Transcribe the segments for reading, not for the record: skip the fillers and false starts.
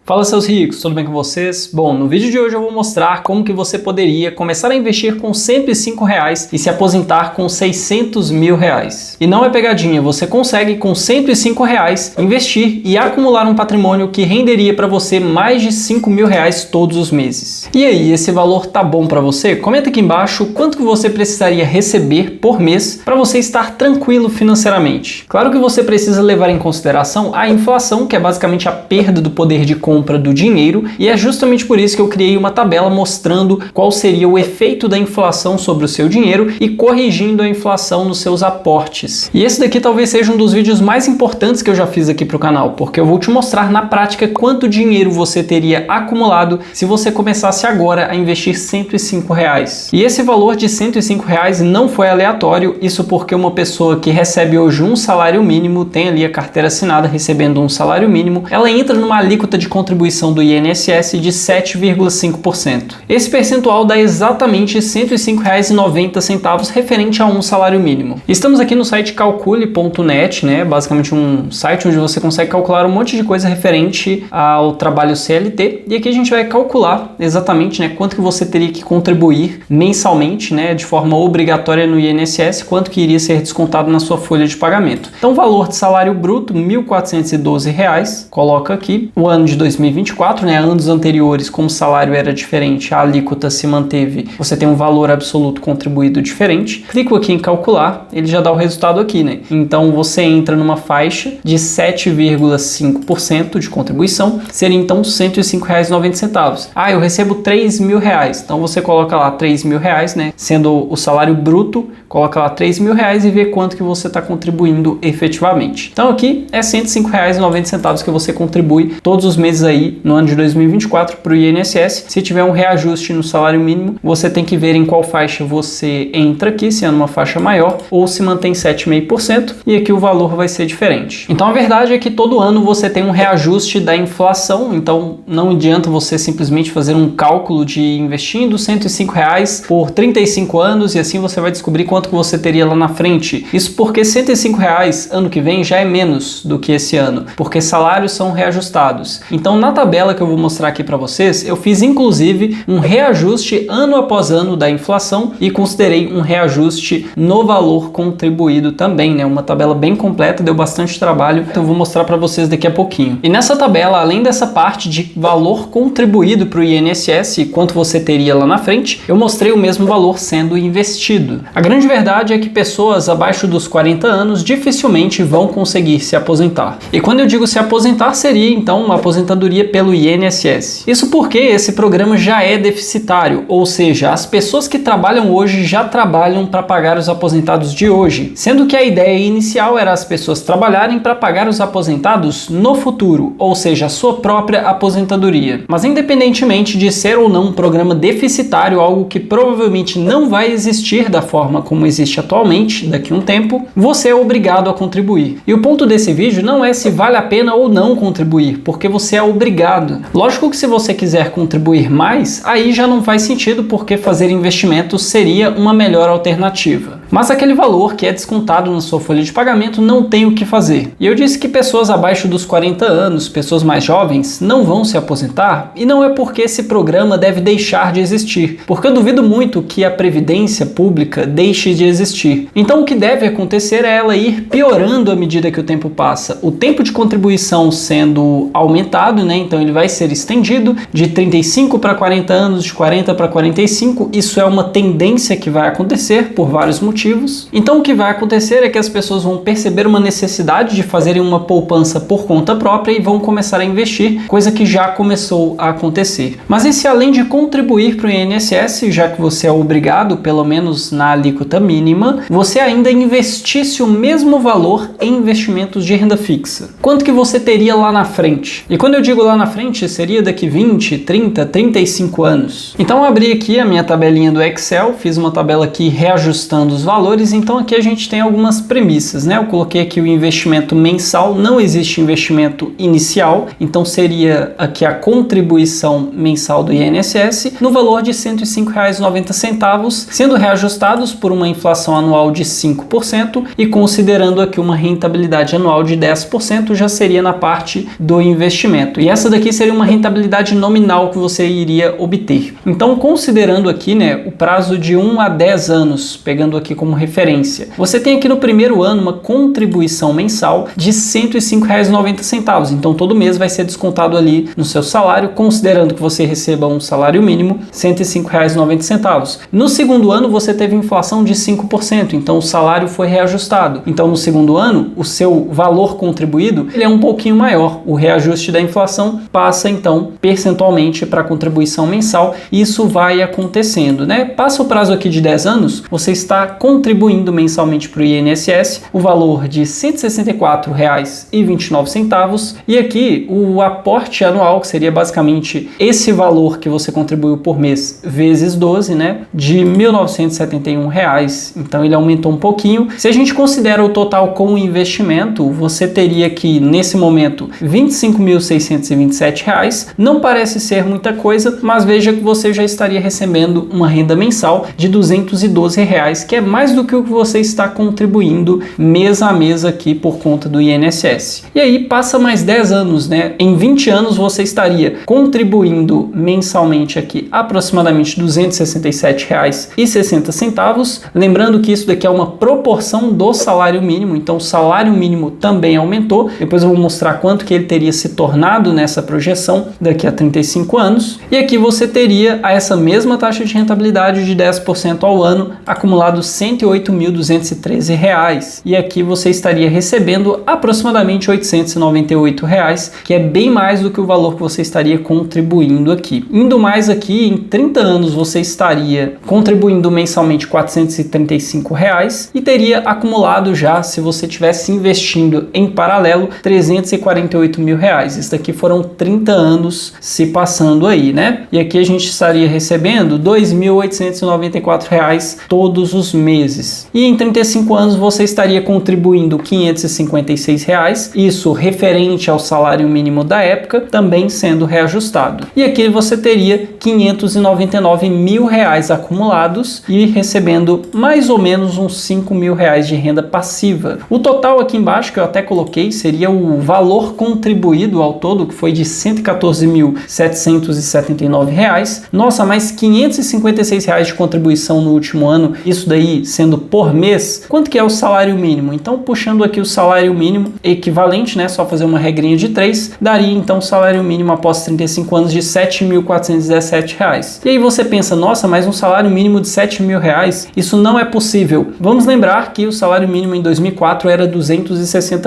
Fala seus ricos, tudo bem com vocês? Bom, no vídeo de hoje eu vou mostrar como que você poderia começar a investir com R$105 e se aposentar com R$600 mil. E não é pegadinha, você consegue com R$105 investir e acumular um patrimônio que renderia para você mais de R$5 mil todos os meses. E aí, esse valor tá bom para você? Comenta aqui embaixo quanto que você precisaria receber por mês para você estar tranquilo financeiramente. Claro que você precisa levar em consideração a inflação, que é basicamente a perda do poder de compra do dinheiro, e é justamente por isso que eu criei uma tabela mostrando qual seria o efeito da inflação sobre o seu dinheiro e corrigindo a inflação nos seus aportes. E esse daqui talvez seja um dos vídeos mais importantes que eu já fiz aqui para o canal, porque eu vou te mostrar na prática quanto dinheiro você teria acumulado se você começasse agora a investir R$105. E esse valor de R$105 não foi aleatório, isso porque uma pessoa que recebe hoje um salário mínimo, tem ali a carteira assinada recebendo um salário mínimo, ela entra numa alíquota de contribuição do INSS de 7,5%. Esse percentual dá exatamente R$105,90 referente a um salário mínimo. Estamos aqui no site calcule.net, né? Basicamente um site onde você consegue calcular um monte de coisa referente ao trabalho CLT, e aqui a gente vai calcular exatamente, né, quanto que você teria que contribuir mensalmente, né, de forma obrigatória no INSS, quanto que iria ser descontado na sua folha de pagamento. Então, o valor de salário bruto, R$1.412, coloca aqui o ano de 2024, né? Anos anteriores, como o salário era diferente, a alíquota se manteve, você tem um valor absoluto contribuído diferente. Clico aqui em calcular, ele já dá o resultado aqui, né? Então você entra numa faixa de 7,5% de contribuição, seria então R$105,90. Ah, eu recebo R$3 mil, então você coloca lá R$3 mil, né? Sendo o salário bruto, coloca lá R$3 mil e vê quanto que você está contribuindo efetivamente. Então aqui é R$105,90 que você contribui todos os meses aí no ano de 2024 para o INSS. Se tiver um reajuste no salário mínimo, você tem que ver em qual faixa você entra aqui, se é numa faixa maior ou se mantém 7,5%, e aqui o valor vai ser diferente. Então a verdade é que todo ano você tem um reajuste da inflação, então não adianta você simplesmente fazer um cálculo de investindo R$105 por 35 anos e assim você vai descobrir quanto que você teria lá na frente. Isso porque R$105 ano que vem já é menos do que esse ano, porque salários são reajustados. Então, na tabela que eu vou mostrar aqui para vocês, eu fiz inclusive um reajuste ano após ano da inflação e considerei um reajuste no valor contribuído também, né? Uma tabela bem completa, deu bastante trabalho, então eu vou mostrar para vocês daqui a pouquinho. E nessa tabela, além dessa parte de valor contribuído para o INSS e quanto você teria lá na frente, eu mostrei o mesmo valor sendo investido. A grande verdade é que pessoas abaixo dos 40 anos dificilmente vão conseguir se aposentar. E quando eu digo se aposentar, seria então uma aposentadoria pelo INSS. Isso porque esse programa já é deficitário, ou seja, as pessoas que trabalham hoje já trabalham para pagar os aposentados de hoje, sendo que a ideia inicial era as pessoas trabalharem para pagar os aposentados no futuro, ou seja, a sua própria aposentadoria. Mas independentemente de ser ou não um programa deficitário, algo que provavelmente não vai existir da forma como existe atualmente, daqui a um tempo, você é obrigado a contribuir. E o ponto desse vídeo não é se vale a pena ou não contribuir, porque você é obrigado. Lógico que se você quiser contribuir mais, aí já não faz sentido, porque fazer investimentos seria uma melhor alternativa. Mas aquele valor que é descontado na sua folha de pagamento não tem o que fazer. E eu disse que pessoas abaixo dos 40 anos, pessoas mais jovens, não vão se aposentar, e não é porque esse programa deve deixar de existir, porque eu duvido muito que a previdência pública deixe de existir. Então o que deve acontecer é ela ir piorando à medida que o tempo passa. O tempo de contribuição sendo aumentado, né? Então ele vai ser estendido de 35 para 40 anos, de 40 para 45. Isso é uma tendência que vai acontecer por vários motivos. Então o que vai acontecer é que as pessoas vão perceber uma necessidade de fazerem uma poupança por conta própria e vão começar a investir, coisa que já começou a acontecer. Mas e se além de contribuir para o INSS, já que você é obrigado, pelo menos na alíquota mínima, você ainda investisse o mesmo valor em investimentos de renda fixa? Quanto que você teria lá na frente? E quando eu digo lá na frente, seria daqui 20, 30, 35 anos. Então eu abri aqui a minha tabelinha do Excel, fiz uma tabela aqui reajustando os valores, valores, então aqui a gente tem algumas premissas, né? Eu coloquei aqui o investimento mensal, não existe investimento inicial, então seria aqui a contribuição mensal do INSS no valor de R$ 105,90, sendo reajustados por uma inflação anual de 5% e considerando aqui uma rentabilidade anual de 10%, já seria na parte do investimento. E essa daqui seria uma rentabilidade nominal que você iria obter. Então, considerando aqui, né, o prazo de 1 a 10 anos, pegando aqui como referência, você tem aqui no primeiro ano uma contribuição mensal de R$ 105,90. Então, todo mês vai ser descontado ali no seu salário, considerando que você receba um salário mínimo, R$ 105,90. No segundo ano, você teve inflação de 5%, então o salário foi reajustado. Então, no segundo ano, o seu valor contribuído ele é um pouquinho maior. O reajuste da inflação passa, então, percentualmente para a contribuição mensal. Isso vai acontecendo, né? Passa o prazo aqui de 10 anos, você está contribuindo mensalmente para o INSS o valor de R$ 164,29 e aqui o aporte anual, que seria basicamente esse valor que você contribuiu por mês vezes 12, né? De R$ 1.971. Então ele aumentou um pouquinho. Se a gente considera o total com o investimento, você teria aqui nesse momento R$ 25.627. Não parece ser muita coisa, mas veja que você já estaria recebendo uma renda mensal de R$ 212, que é mais do que o que você está contribuindo mês a mês aqui por conta do INSS. E aí passa mais 10 anos, né? Em 20 anos você estaria contribuindo mensalmente aqui aproximadamente R$ 267,60. Lembrando que isso daqui é uma proporção do salário mínimo, então o salário mínimo também aumentou. Depois eu vou mostrar quanto que ele teria se tornado nessa projeção daqui a 35 anos. E aqui você teria essa mesma taxa de rentabilidade de 10% ao ano, acumulado R$ 108.213. E aqui você estaria recebendo aproximadamente R$ 898, que é bem mais do que o valor que você estaria contribuindo aqui. Indo mais aqui, em 30 anos você estaria contribuindo mensalmente R$ 435 e teria acumulado já, se você tivesse investindo em paralelo, R$ 348 mil. Isso daqui foram 30 anos se passando aí, né? E aqui a gente estaria recebendo R$ 2.894 todos os meses. E em 35 anos você estaria contribuindo R$ 556, isso referente ao salário mínimo da época, também sendo reajustado. E aqui você teria R$ 599 mil acumulados e recebendo mais ou menos uns R$ 5 mil de renda passiva. O total aqui embaixo, que eu até coloquei, seria o valor contribuído ao todo, que foi de R$ 114.779. Nossa, mais R$ 556 de contribuição no último ano, isso daí sendo por mês. Quanto que é o salário mínimo? Então, puxando aqui o salário mínimo equivalente, né, só fazer uma regrinha de 3, daria então o salário mínimo após 35 anos de R$ 7.417. E aí você pensa, nossa, mas um salário mínimo de R$ 7 mil, isso não é possível. Vamos lembrar que o salário mínimo em 2004 era R$ 260.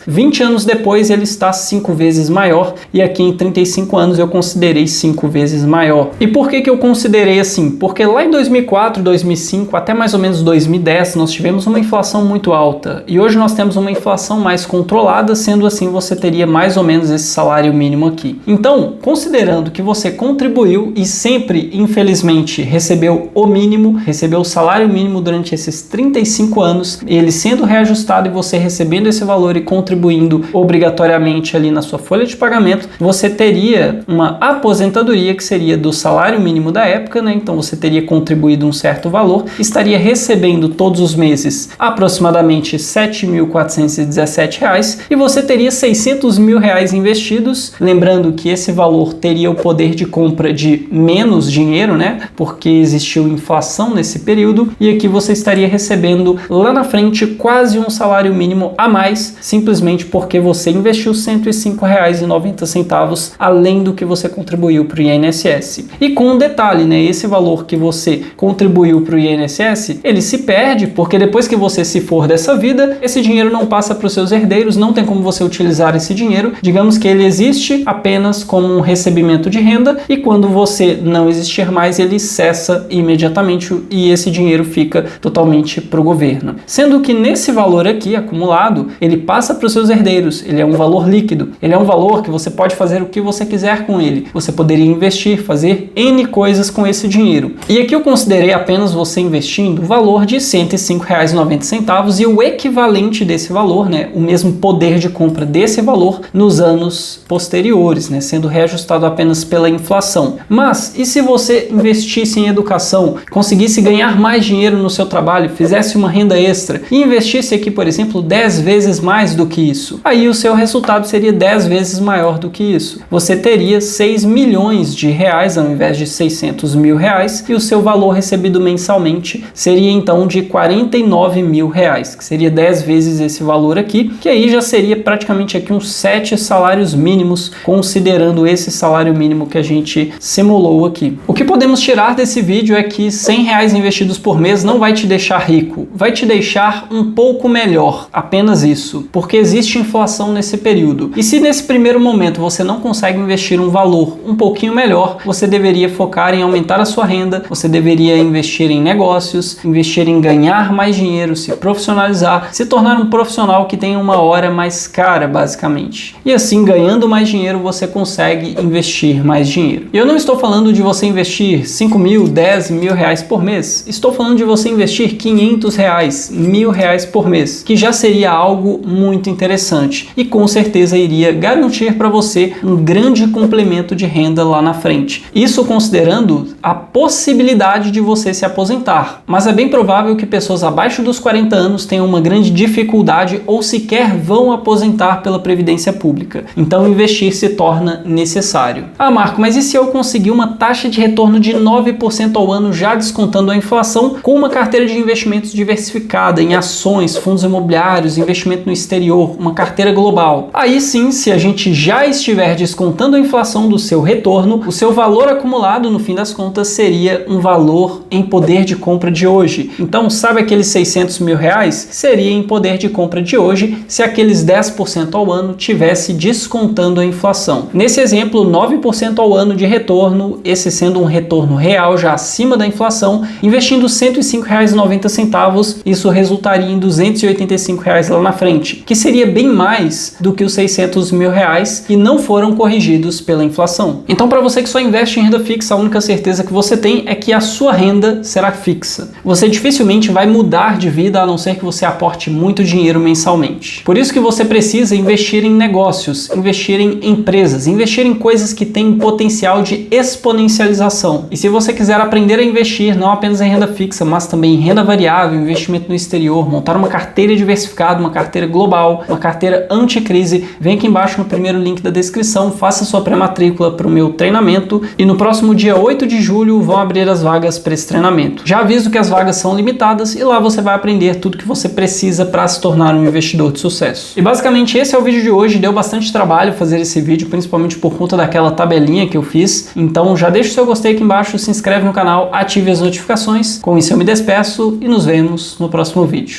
20 anos depois ele está 5 vezes maior e aqui em 35 anos eu considerei 5 vezes maior. E por que eu considerei assim? Porque lá em 2004, 2005, até mais ou menos 2010, nós tivemos uma inflação muito alta e hoje nós temos uma inflação mais controlada, sendo assim você teria mais ou menos esse salário mínimo aqui. Então, considerando que você contribuiu e sempre, infelizmente, recebeu o mínimo, recebeu o salário mínimo durante esses 35 anos, ele sendo reajustado e você recebendo esse valor e contribuindo obrigatoriamente ali na sua folha de pagamento, você teria uma aposentadoria que seria do salário mínimo da época, né? Então você teria contribuído um certo valor, estaria recebendo todos os meses aproximadamente R$ 7.417 e você teria R$ 600 mil investidos, lembrando que esse valor teria o poder de compra de menos dinheiro, né? Porque existiu inflação nesse período e aqui você estaria recebendo lá na frente quase um salário mínimo a mais, simplesmente porque você investiu R$ 105,90 além do que você contribuiu para o INSS. E com um detalhe, né? Esse valor que você contribuiu para o INSS, ele se perde porque depois que você se for dessa vida, esse dinheiro não passa para os seus herdeiros, não tem como você utilizar esse dinheiro. Digamos que ele existe apenas como um recebimento de renda e quando você não existir mais, ele cessa imediatamente e esse dinheiro fica totalmente para o governo. Sendo que nesse valor aqui acumulado, ele passa para os seus herdeiros, ele é um valor líquido, ele é um valor que você pode fazer o que você quiser com ele. Você poderia investir, fazer N coisas com esse dinheiro. E aqui eu considerei apenas você investindo, o valor valor de R$ 105,90 e o equivalente desse valor, né, o mesmo poder de compra desse valor nos anos posteriores, né, sendo reajustado apenas pela inflação. Mas e se você investisse em educação, conseguisse ganhar mais dinheiro no seu trabalho, fizesse uma renda extra e investisse aqui, por exemplo, 10 vezes mais do que isso? Aí o seu resultado seria 10 vezes maior do que isso. Você teria 6 milhões de reais ao invés de 600 mil reais e o seu valor recebido mensalmente seria então de 49 mil reais, que seria 10 vezes esse valor aqui, que aí já seria praticamente aqui uns 7 salários mínimos, considerando esse salário mínimo que a gente simulou aqui. O que podemos tirar desse vídeo é que 100 reais investidos por mês não vai te deixar rico, vai te deixar um pouco melhor, apenas isso, porque existe inflação nesse período. E se nesse primeiro momento você não consegue investir um valor um pouquinho melhor, você deveria focar em aumentar a sua renda, você deveria investir em negócios, investir em ganhar mais dinheiro, se profissionalizar, se tornar um profissional que tenha uma hora mais cara, basicamente. E assim, ganhando mais dinheiro, você consegue investir mais dinheiro. E eu não estou falando de você investir 5 mil, 10 mil reais por mês. Estou falando de você investir 500 reais, 1.000 reais por mês, que já seria algo muito interessante e com certeza iria garantir para você um grande complemento de renda lá na frente. Isso considerando a possibilidade de você se aposentar. Mas é bem provável que pessoas abaixo dos 40 anos tenham uma grande dificuldade ou sequer vão aposentar pela Previdência Pública. Então investir se torna necessário. Ah, Marco, mas e se eu conseguir uma taxa de retorno de 9% ao ano já descontando a inflação com uma carteira de investimentos diversificada em ações, fundos imobiliários, investimento no exterior, uma carteira global? Aí sim, se a gente já estiver descontando a inflação do seu retorno, o seu valor acumulado no fim das contas seria um valor em poder de compra de hoje. Então, sabe aqueles 600 mil reais? Seria em poder de compra de hoje se aqueles 10% ao ano tivesse descontando a inflação. Nesse exemplo, 9% ao ano de retorno, esse sendo um retorno real já acima da inflação, investindo R$ 105,90, isso resultaria em R$ 285 lá na frente, que seria bem mais do que os 600 mil reais que não foram corrigidos pela inflação. Então, para você que só investe em renda fixa, a única certeza que você tem é que a sua renda será fixa. Você dificilmente vai mudar de vida a não ser que você aporte muito dinheiro mensalmente. Por isso que você precisa investir em negócios, investir em empresas, investir em coisas que têm potencial de exponencialização. E se você quiser aprender a investir não apenas em renda fixa, mas também em renda variável, investimento no exterior, montar uma carteira diversificada, uma carteira global, uma carteira anticrise, vem aqui embaixo no primeiro link da descrição, faça sua pré-matrícula para o meu treinamento e no próximo dia 8 de julho vão abrir as vagas para esse treinamento. Já aviso que as vagas são limitadas e lá você vai aprender tudo que você precisa para se tornar um investidor de sucesso. E basicamente esse é o vídeo de hoje, deu bastante trabalho fazer esse vídeo, principalmente por conta daquela tabelinha que eu fiz, então já deixa o seu gostei aqui embaixo, se inscreve no canal, ative as notificações. Com isso eu me despeço e nos vemos no próximo vídeo.